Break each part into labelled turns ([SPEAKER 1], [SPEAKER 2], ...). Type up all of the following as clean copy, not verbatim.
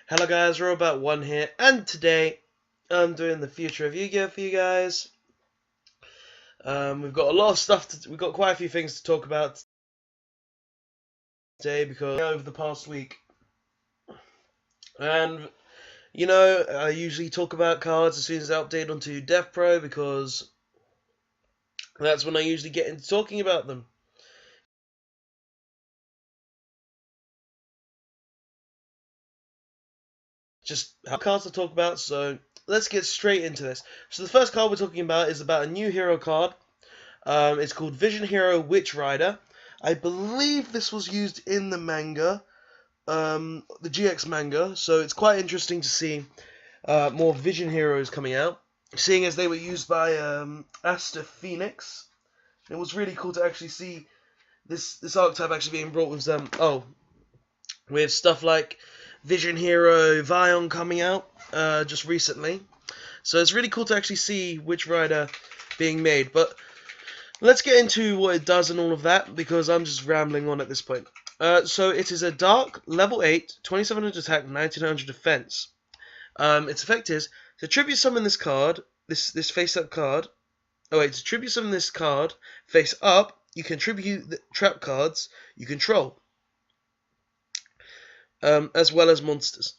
[SPEAKER 1] Hello guys, Robot1 here, and today I'm doing the Future of Yugioh for you guys. We've got a lot of stuff, we've got quite a few things to talk about today because over the past week. And, I usually talk about cards as soon as they update onto Dev Pro because that's when I usually get into talking about them. Just how cards to talk about, so let's get straight into this. So the first card we're talking about is about a new hero card. It's called Vision Hero Witch Rider. I believe this was used in the manga, the GX manga, so it's quite interesting to see more Vision Heroes coming out, seeing as they were used by Asta Phoenix. It was really cool to actually see this archetype actually being brought with them. With stuff like Vision Hero Vion coming out just recently. So it's really cool to actually see Witch Rider being made. But let's get into what it does and all of that, because I'm just rambling on at this point. So it is a dark, level 8, 2700 attack, 1900 defense. Its effect is to tribute summon this card, this face-up card. To tribute summon this card face up, you can tribute the trap cards you control, as well as monsters.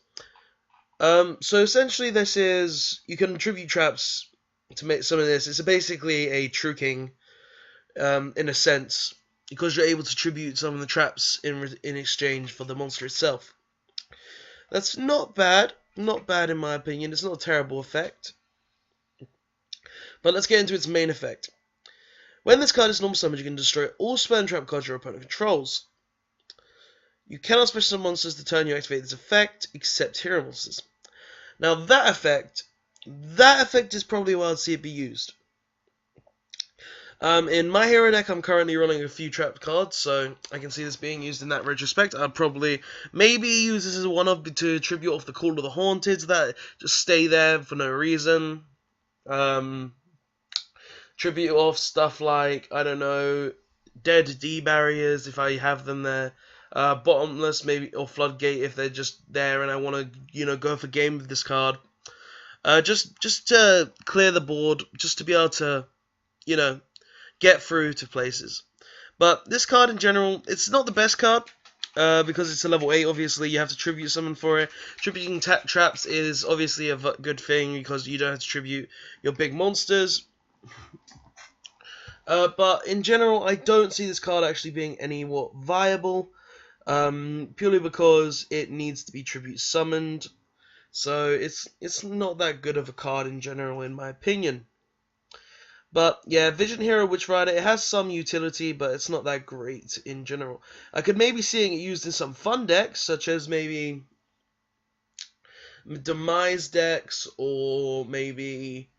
[SPEAKER 1] So essentially this is, you can tribute traps to make some of this. It's basically a truking, in a sense, because you're able to tribute some of the traps in exchange for the monster itself. That's not bad in my opinion. It's not a terrible effect. But let's get into its main effect. When this card is normal summoned, you can destroy all spell and trap cards your opponent controls. You cannot special summon monsters the turn you activate this effect, except hero monsters. Now that effect is probably where I'd see it be used. In my hero deck, I'm currently running a few trap cards, so I can see this being used in that retrospect. I'd probably maybe use this as a one-off to tribute off the Call of the Haunted that just stay there for no reason. Tribute off stuff like, I don't know, Dead D barriers if I have them there. Bottomless maybe, or Floodgate if they're just there and I want to, go for game with this card. Just to clear the board, just to be able to, get through to places. But this card in general, it's not the best card, because it's a level 8, obviously you have to tribute summon for it. Tributing traps is obviously a good thing because you don't have to tribute your big monsters. But in general, I don't see this card actually being anywhat viable, purely because it needs to be tribute summoned. So it's not that good of a card in general, in my opinion. But yeah, Vision Hero Witch Rider, it has some utility, but it's not that great in general. I could maybe seeing it used in some fun decks, such as maybe Demise decks, or maybe,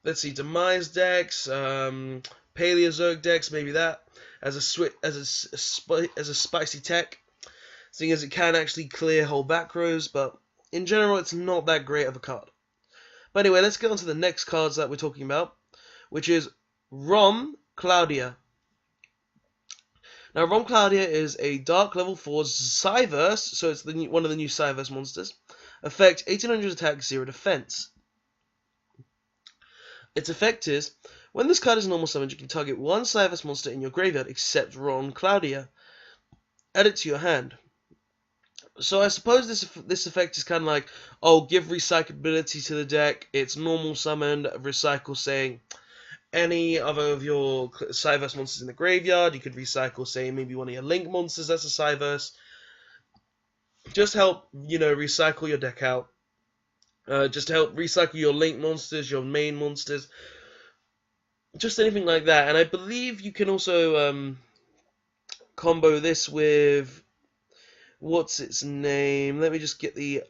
[SPEAKER 1] let's see, Demise decks, Paleozoic decks, maybe that as a spicy tech, seeing as it can actually clear whole back rows. But in general, it's not that great of a card. But anyway, let's get on to the next cards that we're talking about, which is Rom Claudia. Now, Rom Claudia is a dark level 4 Cyverse, so it's one of the new Cyverse monsters. Effect 1800 attack, 0 defense. Its effect is, when this card is normal summoned, you can target one Cyverse monster in your graveyard except Rom Claudia. Add it to your hand. So I suppose this effect is kind of like, give recyclability to the deck. It's normal summoned, recycle, saying any other of your Cyverse monsters in the graveyard. You could recycle, say, maybe one of your Link monsters that's a Cyverse. Just help, recycle your deck out. Just to help recycle your Link monsters, your main monsters. Just anything like that. And I believe you can also combo this with, what's its name? Let me just get the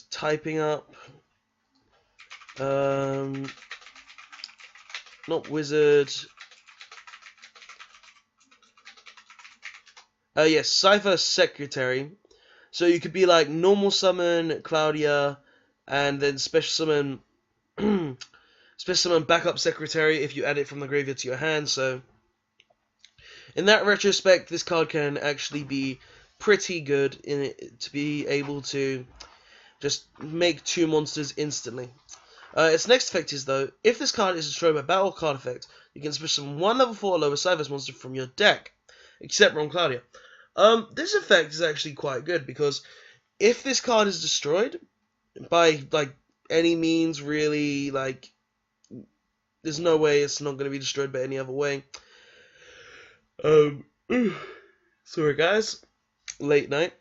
[SPEAKER 1] typing up. Not Wizard. Yes, Cipher Secretary. So you could be like normal summon Claudia, and then special summon backup Secretary if you add it from the graveyard to your hand. So in that retrospect, this card can actually be pretty good in it to be able to just make 2 monsters instantly. Its next effect is, though, if this card is destroyed by battle card effect, you can special summon 1 level 4 or lower Cipher monster from your deck, except Rom Claudia. This effect is actually quite good, because if this card is destroyed by, like, any means, really, like, there's no way it's not going to be destroyed by any other way. Sorry guys, late night.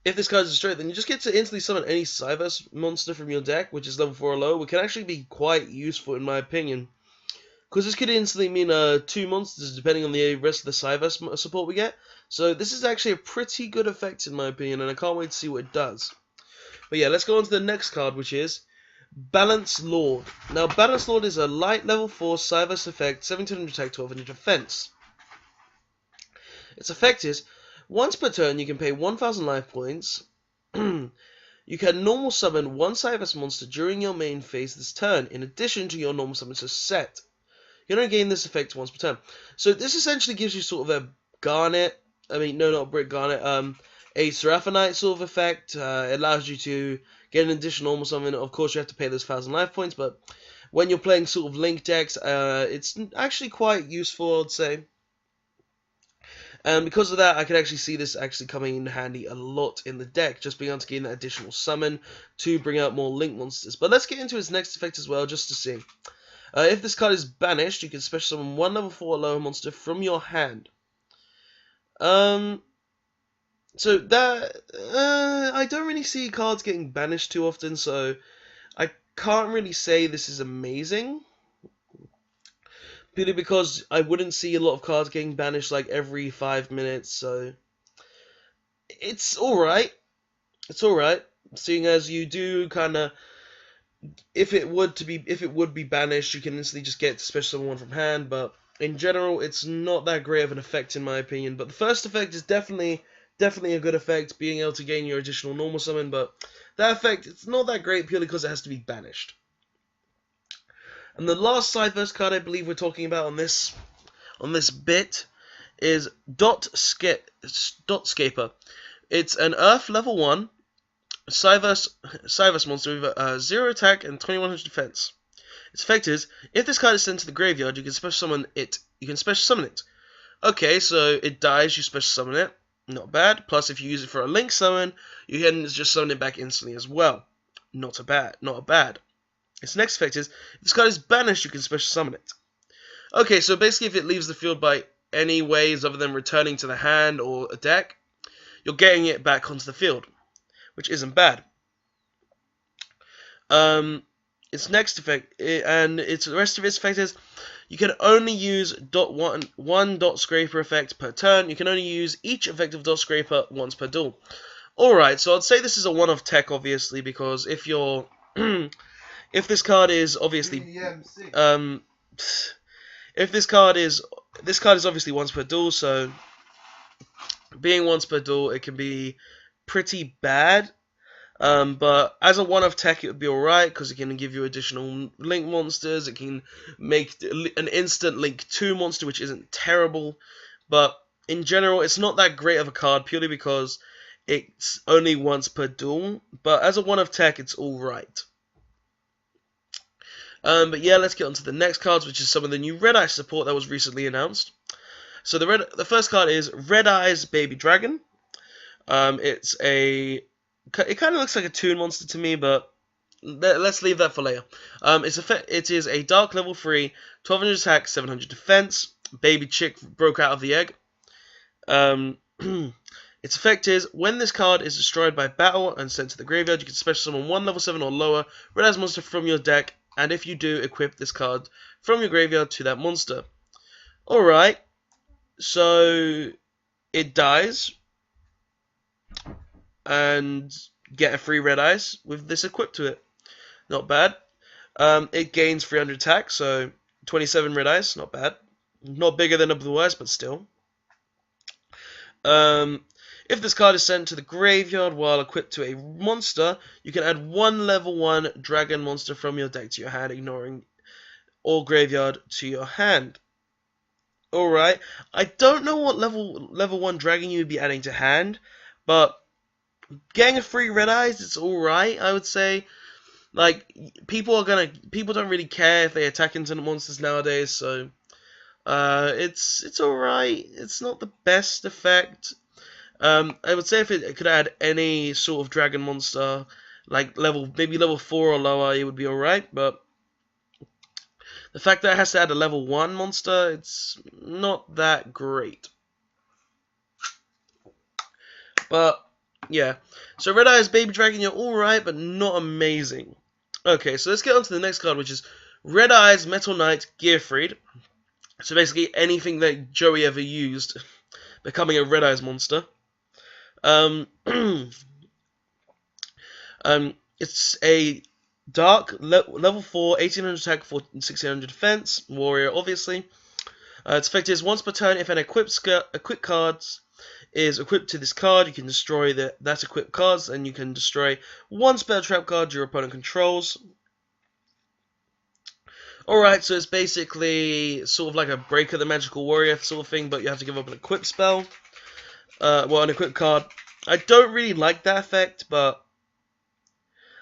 [SPEAKER 1] If this card is destroyed, then you just get to instantly summon any Cipher monster from your deck, which is level 4 or lower, which can actually be quite useful in my opinion. Because this could instantly mean 2 monsters depending on the rest of the Cipher support we get. So this is actually a pretty good effect in my opinion, and I can't wait to see what it does. But yeah, let's go on to the next card, which is Balance Lord. Now, Balance Lord is a light level 4 Cipher effect, 1700 attack, 1200 defense. Its effect is, once per turn, you can pay 1000 life points. You can normal summon 1 Cipher monster during your main phase this turn, in addition to your normal summons set. You can only gain this effect once per turn. So this essentially gives you sort of a Garnet, not Brick Garnet, a Seraphonite sort of effect. It allows you to get an additional normal summon. Of course, you have to pay those 1000 life points, but when you're playing sort of Link decks, it's actually quite useful, I'd say. And because of that, I can actually see this actually coming in handy a lot in the deck, just being able to gain that additional summon to bring out more Link monsters. But let's get into its next effect as well, just to see. If this card is banished, you can special summon 1 level 4 or lower monster from your hand. So that, I don't really see cards getting banished too often, so I can't really say this is amazing. Purely because I wouldn't see a lot of cards getting banished like every 5 minutes, so it's alright. It's alright, seeing as you do kinda, if it would be banished, you can instantly just get special summon 1 from hand, but in general, it's not that great of an effect in my opinion. But the first effect is definitely a good effect, being able to gain your additional normal summon, but that effect, it's not that great purely because it has to be banished. And the last Cipher card I believe we're talking about on this bit is Dotscaper. It's an Earth level 1 Cipher monster with 0 attack and 2100 defense. Its effect is, if this card is sent to the graveyard, you can special summon it. Okay, so it dies, you special summon it. Not bad. Plus, if you use it for a Link summon, you can just summon it back instantly as well. Not bad. Its next effect is, if this card is banished, you can special summon it. Okay, so basically if it leaves the field by any ways other than returning to the hand or a deck, you're getting it back onto the field, which isn't bad. Its next effect, and the rest of its effect is, you can only use one dot scraper effect per turn. You can only use each effect of dot scraper once per duel. Alright, so I'd say this is a one-off tech, obviously, because if you're if this card is obviously this card is obviously once per duel, so being once per duel, it can be pretty bad. But as a one-off tech, it would be alright, because it can give you additional Link monsters. It can make an instant Link 2 monster, which isn't terrible. But in general, it's not that great of a card, purely because it's only once per duel. But as a one-off tech, it's alright. But yeah, let's get on to the next cards, which is some of the new Red Eyes support that was recently announced. So the first card is Red Eyes Baby Dragon. It kind of looks like a Toon monster to me, but let's leave that for later. It is a Dark level 3, 1200 attack, 700 defense. Baby chick broke out of the egg. Its effect is, when this card is destroyed by battle and sent to the graveyard, you can special summon 1 level 7 or lower Red Eyes monster from your deck, and if you do, equip this card from your graveyard to that monster. Alright, so it dies, and get a free Red Eyes with this equipped to it. Not bad. It gains 300 attack, so 27 Red Eyes, not bad. Not bigger than a Blue Eyes, but still. If this card is sent to the graveyard while equipped to a monster, you can add 1 level 1 dragon monster from your deck to your hand, ignoring all graveyard to your hand. Alright. I don't know what level 1 dragon you would be adding to hand, but getting a free Red Eyes, it's alright, I would say. Like, people don't really care if they attack into the monsters nowadays, so it's alright. It's not the best effect. I would say if it could add any sort of dragon monster, like maybe level 4 or lower, it would be alright, but the fact that it has to add a level 1 monster, it's not that great. But, yeah. So Red Eyes Baby Dragon, you're alright, but not amazing. Okay, so let's get on to the next card, which is Red Eyes Metal Knight Gearfried. So basically anything that Joey ever used, becoming a Red Eyes monster. It's a dark level 4, 1800 attack, 1600 defense, warrior obviously. Its effect is once per turn, if an equipped card is equipped to this card, you can destroy that equipped cards, and you can destroy one spell trap card your opponent controls. Alright, so it's basically sort of like a Breaker the Magical Warrior sort of thing, but you have to give up an equipped spell. Well, an equipped card. I don't really like that effect, but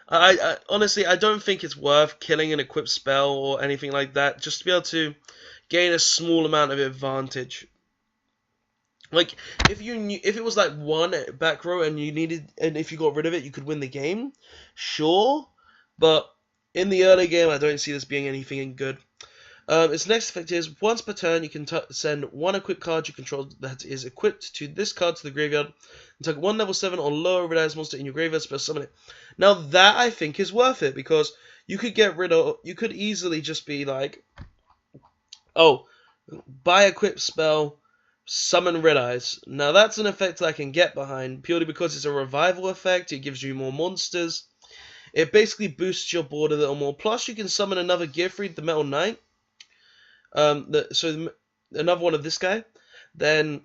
[SPEAKER 1] I honestly, I don't think it's worth killing an equipped spell or anything like that, just to be able to gain a small amount of advantage. Like, if it was like one back row and if you got rid of it, you could win the game, sure, but in the early game, I don't see this being anything good. Its next effect is, once per turn, you can send one equipped card you control that is equipped to this card to the graveyard, and take one level 7 or lower Red Eyes monster in your graveyard, special summon it. Now that, I think, is worth it, because you could easily just be like, oh, buy equipped spell, summon Red Eyes. Now that's an effect I can get behind, purely because it's a revival effect, it gives you more monsters. It basically boosts your board a little more. Plus, you can summon another Gearfried, the Metal Knight. Another one of this guy. Then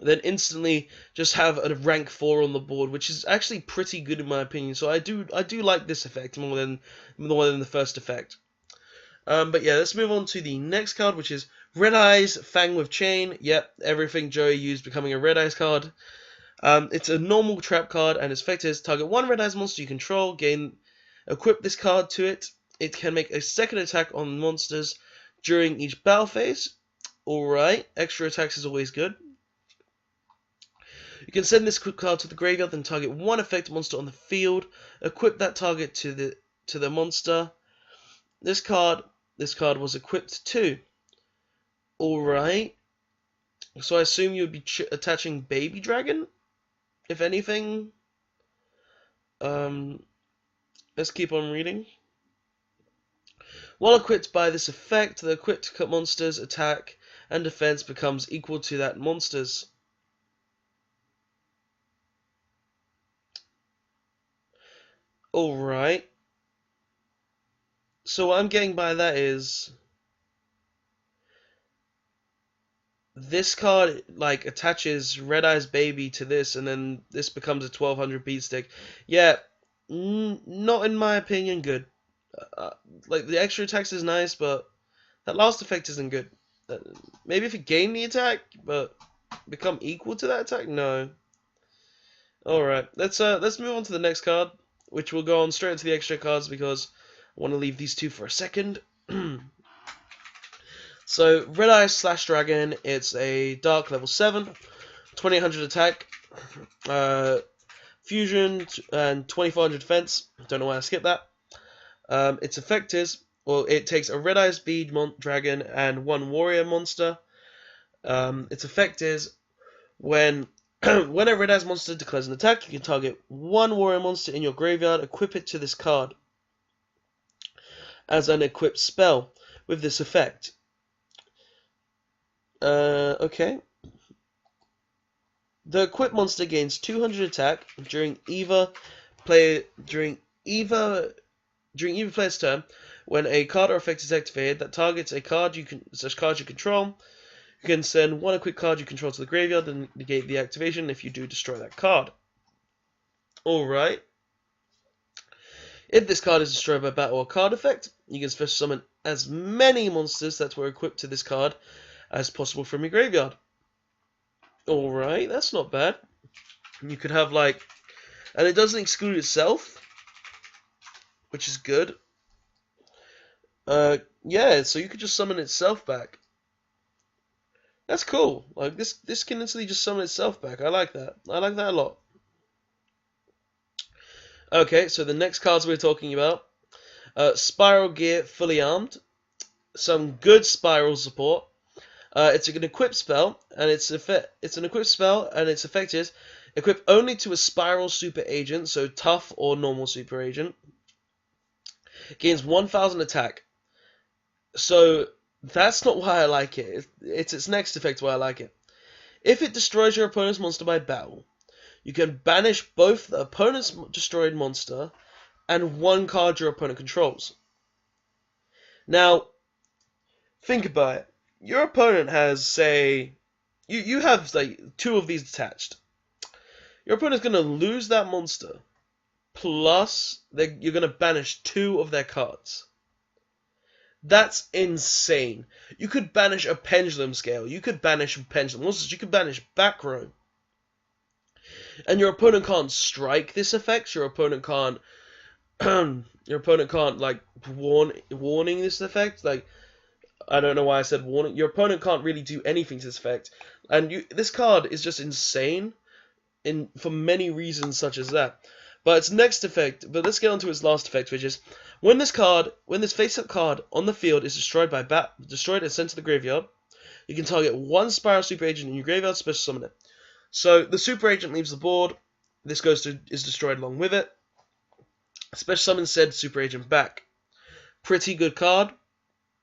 [SPEAKER 1] instantly just have a rank 4 on the board, which is actually pretty good in my opinion. So I do like this effect more than the first effect. But yeah, let's move on to the next card, which is Red Eyes Fang with Chain. Yep, everything Joey used becoming a Red Eyes card. It's a normal trap card, and its effect is target one Red Eyes monster you control, equip this card to it. It can make a second attack on monsters during each battle phase. Alright, extra attacks is always good. You can send this equipped card to the graveyard, then target one effect monster on the field. Equip that target to the monster. This card was equipped too. Alright. So I assume you would be attaching Baby Dragon? If anything. Let's keep on reading. While equipped by this effect, the equipped monster's attack and defense becomes equal to that monster's. Alright. So what I'm getting by that is, this card like attaches Red Eyes Baby to this, and then this becomes a 1200 beat stick. Yeah, not in my opinion good. Like, the extra attacks is nice, but that last effect isn't good. Maybe if it gained the attack, but become equal to that attack, no. All right, let's move on to the next card, which will go on straight into the extra cards because I want to leave these two for a second. So, Red Eyes Slash Dragon, it's a Dark level 7, 2800 attack, Fusion, and 2400 defense. Don't know why I skipped that. Its effect is, well, it takes a Red Eyes Bead Dragon and one Warrior monster. Its effect is, when a Red Eyes monster declares an attack, you can target one Warrior monster in your graveyard, equip it to this card as an equipped spell with this effect. Okay. The equipped monster gains 200 attack during either player's turn. When a card or effect is activated that targets a card you control, you can send one equipped card you control to the graveyard and negate the activation. If you do, destroy that card. Alright. If this card is destroyed by battle or card effect, you can special summon as many monsters that were equipped to this card as possible from your graveyard. Alright, that's not bad. You could have like, and it doesn't exclude itself, which is good. Yeah, so you could just summon itself back. That's cool. Like this can instantly just summon itself back. I like that. I like that a lot. Okay, so the next cards we're talking about, Spiral Gear Fully Armed, some good Spiral support. It's an equip spell, and it's an equipped spell, and its effect is equip only to a Spiral Super Agent, so tough or normal Super Agent. Gains 1,000 attack. So that's not why I like it. It's its next effect why I like it. If it destroys your opponent's monster by battle, you can banish both the opponent's destroyed monster and one card your opponent controls. Now, think about it. Your opponent has, say, you have like 2 of these attached. Your opponent's going to lose that monster, plus you're going to banish 2 of their cards. That's insane. You could banish a Pendulum Scale. You could banish Pendulum Monsters. You could banish Back Row. And your opponent can't strike this effect. Your opponent can't. Your opponent can't like warning this effect. Like, I don't know why I said warning. Your opponent can't really do anything to this effect. And this card is just insane for many reasons such as that. But its next effect, but let's get on to its last effect, which is when this face-up card on the field is destroyed and sent to the graveyard, you can target 1 Spiral Super Agent in your graveyard, special summon it. So the Super Agent leaves the board. This is destroyed along with it. Special summon said Super Agent back. Pretty good card.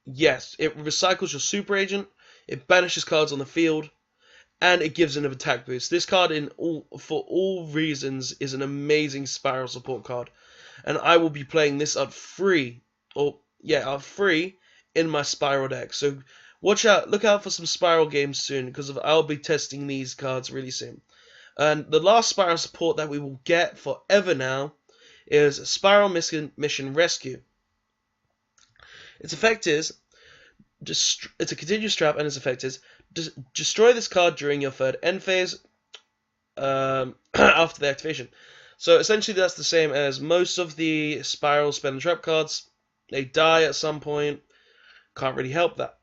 [SPEAKER 1] Yes, it recycles your Super Agent. It banishes cards on the field. And it gives an attack boost. This card, for all reasons, is an amazing Spiral support card. And I will be playing this up free in my Spiral deck. So watch out, look out for some Spiral games soon, because I'll be testing these cards really soon. And the last Spiral support that we will get forever now is Spiral Mission Rescue. Its effect is, it's a continuous trap, and its effect is, destroy this card during your third end phase after the activation. So essentially that's the same as most of the Spiral Spell and Trap cards. They die at some point. Can't really help that.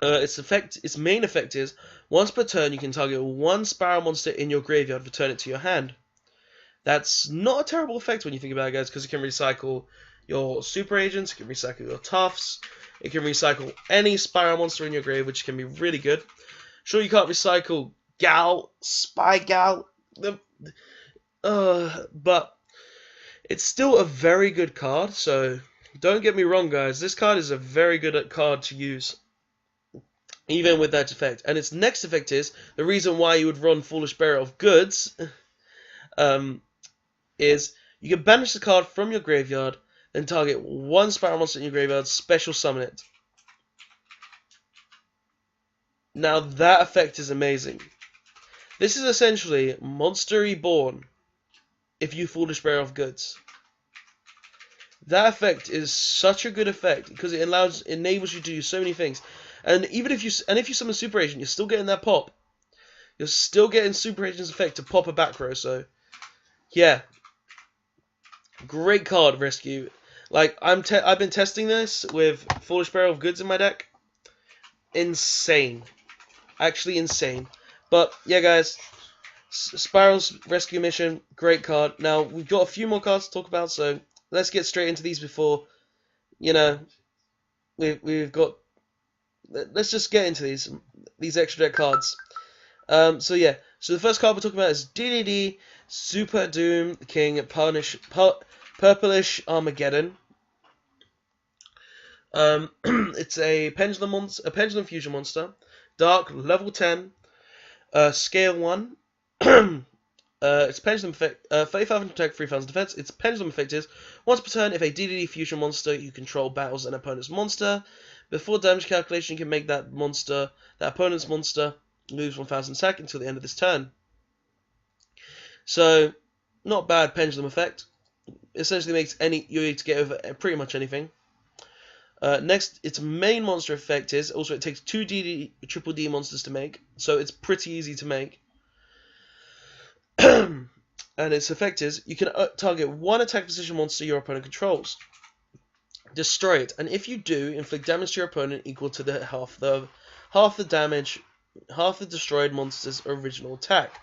[SPEAKER 1] Its main effect is, once per turn you can target 1 Spiral monster in your graveyard, return it to your hand. That's not a terrible effect when you think about it, guys, because it can recycle your Super Agents, it can recycle your Toughs, it can recycle any Spiral monster in your grave, which can be really good. Sure, you can't recycle Spy Gal, but it's still a very good card, so don't get me wrong, guys. This card is a very good card to use, even with that effect. And its next effect is, the reason why you would run Foolish Bearer of Goods, is you can banish the card from your graveyard, then target 1 Spiral monster in your graveyard, special summon it. Now that effect is amazing. This is essentially Monster Reborn if you Foolish Bearer of Goods. That effect is such a good effect because it enables you to do so many things. And if you summon Super Agent, you're still getting that pop. You're still getting Super Agent's effect to pop a back row. So yeah, great card, Rescue. Like I've been testing this with Foolish Bearer of Goods in my deck. Insane, actually insane. But yeah, guys, Spiral's Rescue Mission, great card. Now we've got a few more cards to talk about, so let's get straight into these before, we've got. Let's just get into these extra deck cards. So yeah, so the first card we're talking about is DDD Super Doom King Purplish Armageddon. It's a Pendulum Fusion monster, Dark, level 10, scale 1. It's Pendulum effect, 3500 attack, 3000 defense. Its Pendulum effect is, once per turn, if a DDD Fusion monster you control battles an opponent's monster, before damage calculation you can make that opponent's monster lose 1000 attack until the end of this turn. So, not bad Pendulum effect. Essentially makes you need to get over pretty much anything. Next, its main monster effect is also it takes 2 triple D monsters to make, so it's pretty easy to make. And its effect is you can target one attack position monster your opponent controls, destroy it, and if you do, inflict damage to your opponent equal to the half the destroyed monster's original attack.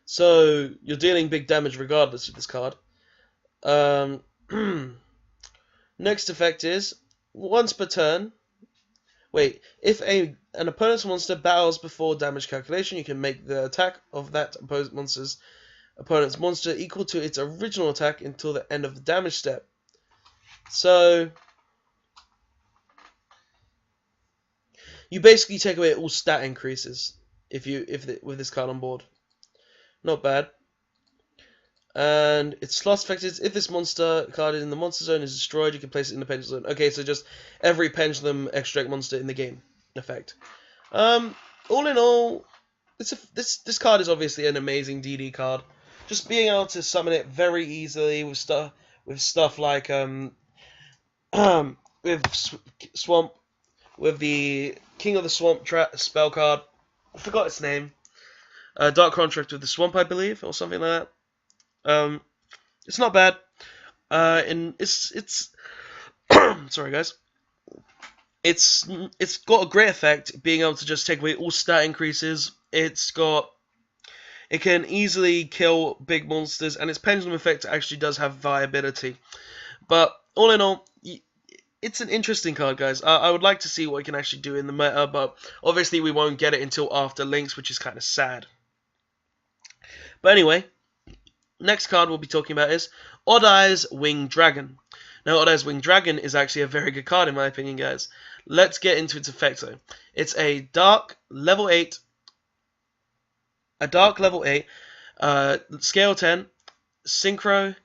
[SPEAKER 1] So you're dealing big damage regardless of this card. Next effect is once per turn. Wait, if an opponent's monster battles before damage calculation, you can make the attack of that opponent's monster equal to its original attack until the end of the damage step. So you basically take away all stat increases with this card on board. Not bad. And its last effect is if this monster card in the monster zone is destroyed, you can place it in the pendulum zone. Okay, so just every pendulum extract monster in the game effect. All in all, this card is obviously an amazing DD card. Just being able to summon it very easily with stuff like with Swamp, with the King of the Swamp spell card. I forgot its name. Dark Contract with the Swamp, I believe, or something like that. It's not bad. And it's sorry guys. It's got a great effect, being able to just take away all stat increases. It can easily kill big monsters, and its pendulum effect actually does have viability. But all in all, it's an interesting card, guys. I would like to see what it can actually do in the meta, but obviously we won't get it until after Links, which is kind of sad. But anyway, next card we'll be talking about is Odd Eyes Winged Dragon. Now, Odd Eyes Winged Dragon is actually a very good card in my opinion, guys. Let's get into its effect though. It's a dark level 8, scale 10, synchro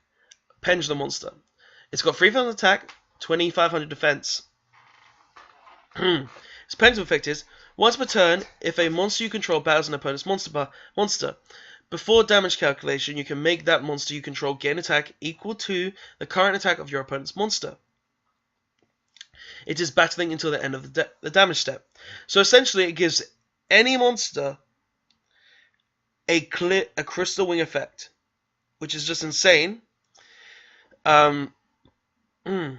[SPEAKER 1] pendulum monster. It's got 3,000 attack, 2,500 defense. Its pendulum effect is once per turn, if a monster you control battles an opponent's monster, before damage calculation, you can make that monster you control gain attack equal to the current attack of your opponent's monster. It is battling until the end of the damage step. So essentially, it gives any monster a crystal wing effect, which is just insane. It's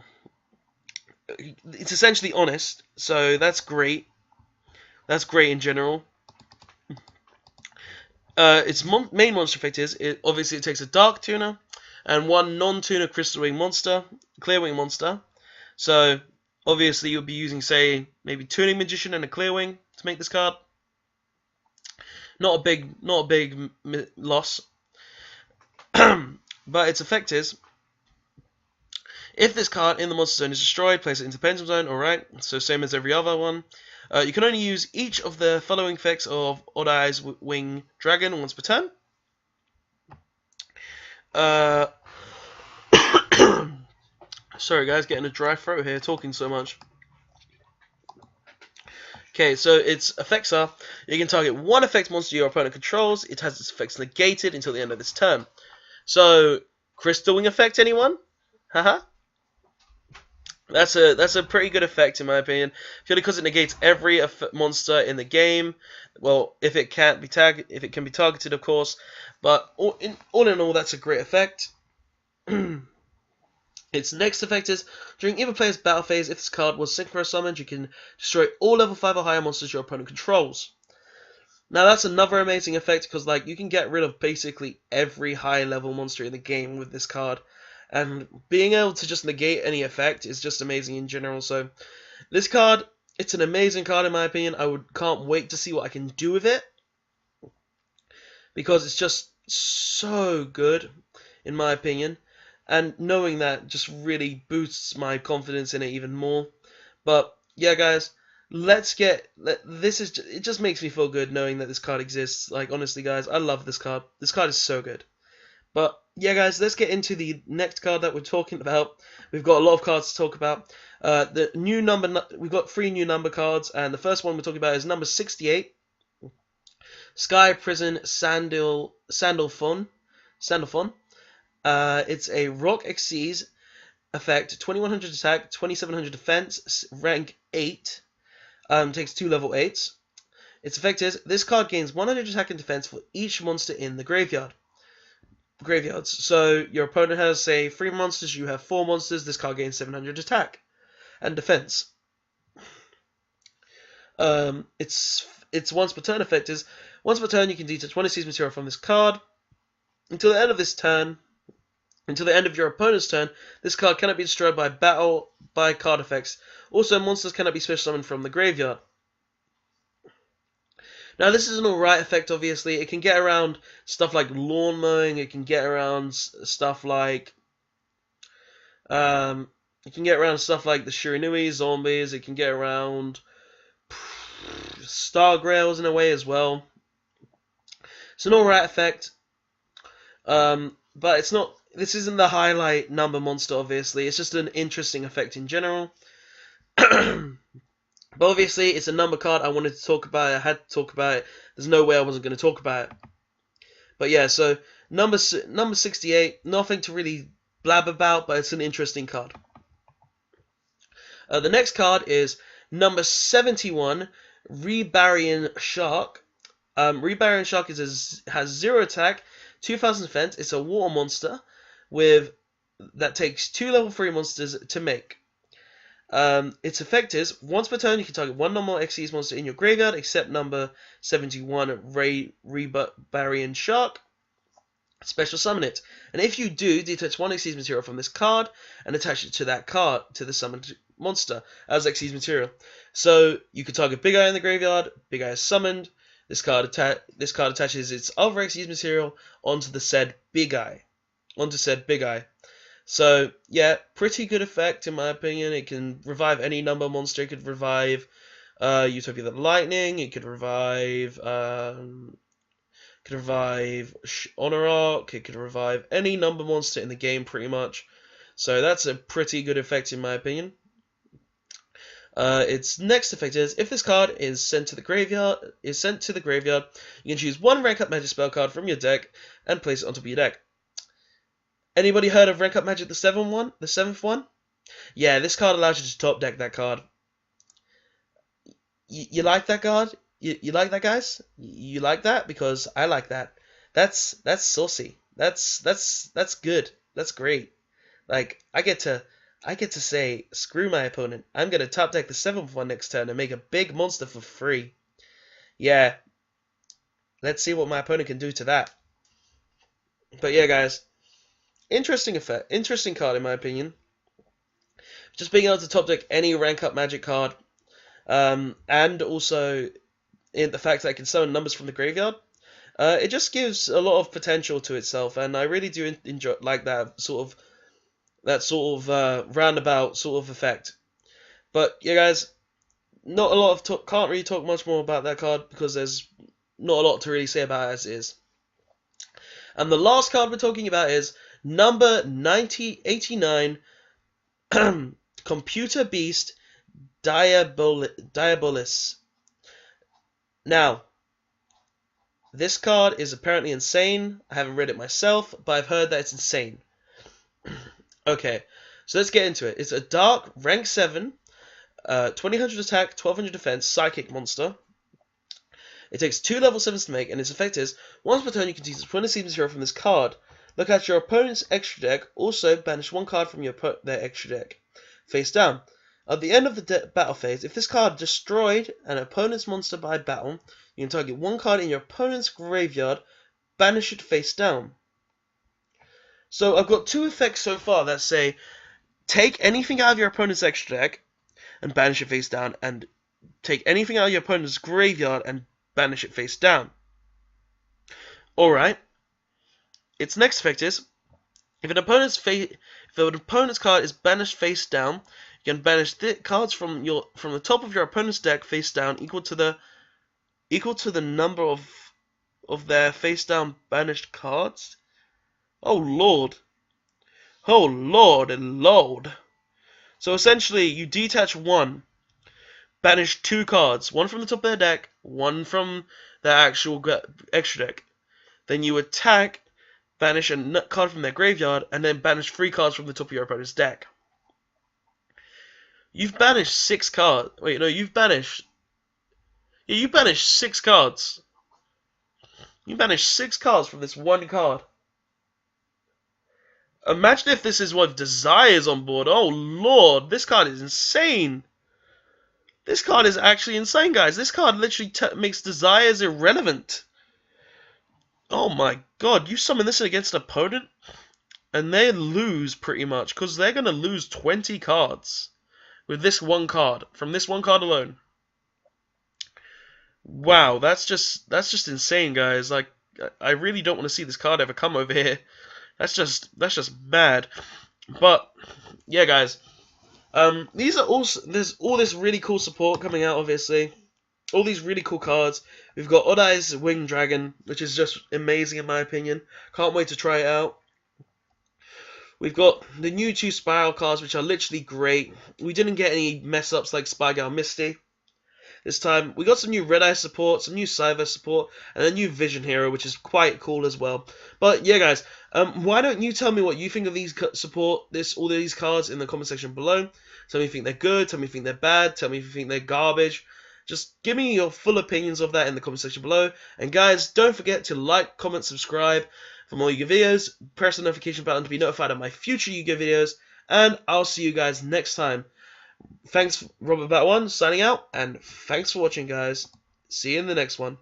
[SPEAKER 1] essentially honest, so that's great. That's great in general. Its main monster effect is obviously it takes a dark tuner and one non-tuner crystal wing monster, clear wing monster. So obviously you'll be using, say, maybe tuning magician and a clear wing to make this card. Not a big loss. But its effect is if this card in the monster zone is destroyed, place it into pendulum zone. Alright, so same as every other one. You can only use each of the following effects of Odd Eyes Wing Dragon once per turn. Sorry guys, getting a dry throat here, talking so much. Okay, so its effects are, you can target one effect monster your opponent controls. It has its effects negated until the end of this turn. So, Crystal Wing effect, anyone? Haha. That's a pretty good effect in my opinion, purely because it negates every monster in the game. Well, if it can be targeted, of course. But all in all, that's a great effect. Its next effect is during either player's battle phase, if this card was synchro summoned, you can destroy all level 5 or higher monsters your opponent controls. Now that's another amazing effect because you can get rid of basically every high level monster in the game with this card. And being able to just negate any effect is just amazing in general. So this card, it's an amazing card in my opinion. Can't wait to see what I can do with it, because it's just so good in my opinion. And knowing that just really boosts my confidence in it even more. But yeah, guys, it just makes me feel good knowing that this card exists. Honestly, guys, I love this card. This card is so good. But yeah, guys, let's get into the next card that we're talking about. We've got a lot of cards to talk about. We've got 3 new number cards, and the first one we're talking about is number 68. Sky Prison Sandal Fun. It's a Rock Xyz. effect, 2100 attack, 2700 defense, rank 8. Takes 2 level 8s. Its effect is, this card gains 100 attack and defense for each monster in the graveyards. So your opponent has, say, 3 monsters, you have 4 monsters, this card gains 700 attack and defense. Its once per turn effect is, once per turn you can detach 1 seized material from this card. Until the end of this turn, until the end of your opponent's turn, this card cannot be destroyed by battle by card effects. Also, monsters cannot be special summoned from the graveyard. Now, this is an alright effect, obviously. It can get around stuff like lawn mowing. It can get around stuff like... the Shiranui zombies. It can get around Stargrails in a way as well. It's an alright effect. But it's not... This isn't the highlight number monster, obviously. It's just an interesting effect in general. But obviously, it's a number card. I wanted to talk about it. I had to talk about it. There's no way I wasn't going to talk about it. But yeah, so number 68, nothing to really blab about, but it's an interesting card. The next card is number 71, Reburying Shark. Reburying Shark has 0 attack, 2000 defense. It's a water monster that takes 2 level 3 monsters to make. Its effect is, once per turn you can target 1 normal Xyz monster in your graveyard except number 71 Reburying Shark. Special summon it. And if you do, detach 1 Xyz material from this card and attach it to that card, to the summoned monster, as Xyz material. So you can target Big Eye in the graveyard, Big Eye is summoned, this card attaches its other Xyz material onto said Big Eye. So, yeah, pretty good effect in my opinion. It can revive any number monster. It could revive Utopia the Lightning. It could revive Honorark. It could revive any number monster in the game pretty much. So that's a pretty good effect in my opinion. Its next effect is, if this card is sent to the graveyard, you can choose 1 rank up magic spell card from your deck and place it on top of your deck. Anybody heard of Rank Up Magic, the 7th one? Yeah, this card allows you to top deck that card. You like that card? You like that, guys? You like that? Because I like that. That's saucy. That's good. That's great. Like, I get to say, screw my opponent. I'm gonna top deck the 7th one next turn and make a big monster for free. Yeah. Let's see what my opponent can do to that. But yeah, guys. Interesting effect. Interesting card, in my opinion. Just being able to top deck any rank up magic card. And also in the fact that I can summon numbers from the graveyard. It just gives a lot of potential to itself. And I really do enjoy that sort of roundabout sort of effect. But yeah, guys. Not a lot of talk. Can't really talk much more about that card because there's not a lot to really say about it as it is. And the last card we're talking about is number 89, Computer Beast Diabolus. Now, this card is apparently insane. I haven't read it myself, but I've heard that it's insane. Okay, so let's get into it. It's a dark, rank 7, 2000 attack, 1200 defense, psychic monster. It takes 2 level 7s to make, and its effect is, once per turn you can choose 20 seed material from this card. Look at your opponent's extra deck, also banish 1 card from their extra deck. Face down. At the end of the battle phase, if this card destroyed an opponent's monster by battle, you can target 1 card in your opponent's graveyard, banish it face down. So I've got 2 effects so far that say, take anything out of your opponent's extra deck, and banish it face down, and take anything out of your opponent's graveyard, and banish it face down. Alright. Its next effect is, if an opponent's card is banished face down, you can banish cards from the top of your opponent's deck face down equal to the number of their face down banished cards. Oh lord. Oh lord and lord. So essentially you detach 1, banish 2 cards, 1 from the top of their deck, 1 from their actual extra deck. Then you attack, banish a card from their graveyard, and then banish 3 cards from the top of your opponent's deck. You've banished 6 cards. Wait, no, you've banished. Yeah, you banished 6 cards. You banished 6 cards from this one card. Imagine if this is what Desire's on board. Oh lord, this card is insane. This card is actually insane, guys. This card literally makes Desires irrelevant. Oh my god, you summon this against an opponent, and they lose pretty much, because they're going to lose 20 cards with this one card, from this one card alone. Wow, that's just insane, guys. Like, I really don't want to see this card ever come over here. That's just mad. But yeah, guys. These are also, there's all this really cool support coming out, obviously. All these really cool cards. We've got Odd Eyes Winged Dragon, which is just amazing in my opinion. Can't wait to try it out. We've got the new 2 Spiral cards, which are literally great. We didn't get any mess-ups like Spy Girl Misty this time. We got some new Red Eye support, some new Cipher support, and a new Vision Hero, which is quite cool as well. But yeah, guys, why don't you tell me what you think of these all these cards in the comment section below. Tell me if you think they're good, tell me if you think they're bad, tell me if you think they're garbage. Just give me your full opinions of that in the comment section below. And guys, don't forget to like, comment, subscribe for more Yu-Gi-Oh videos. Press the notification button to be notified of my future Yu-Gi-Oh videos. And I'll see you guys next time. Thanks, Robert Bat1, signing out, and thanks for watching, guys. See you in the next one.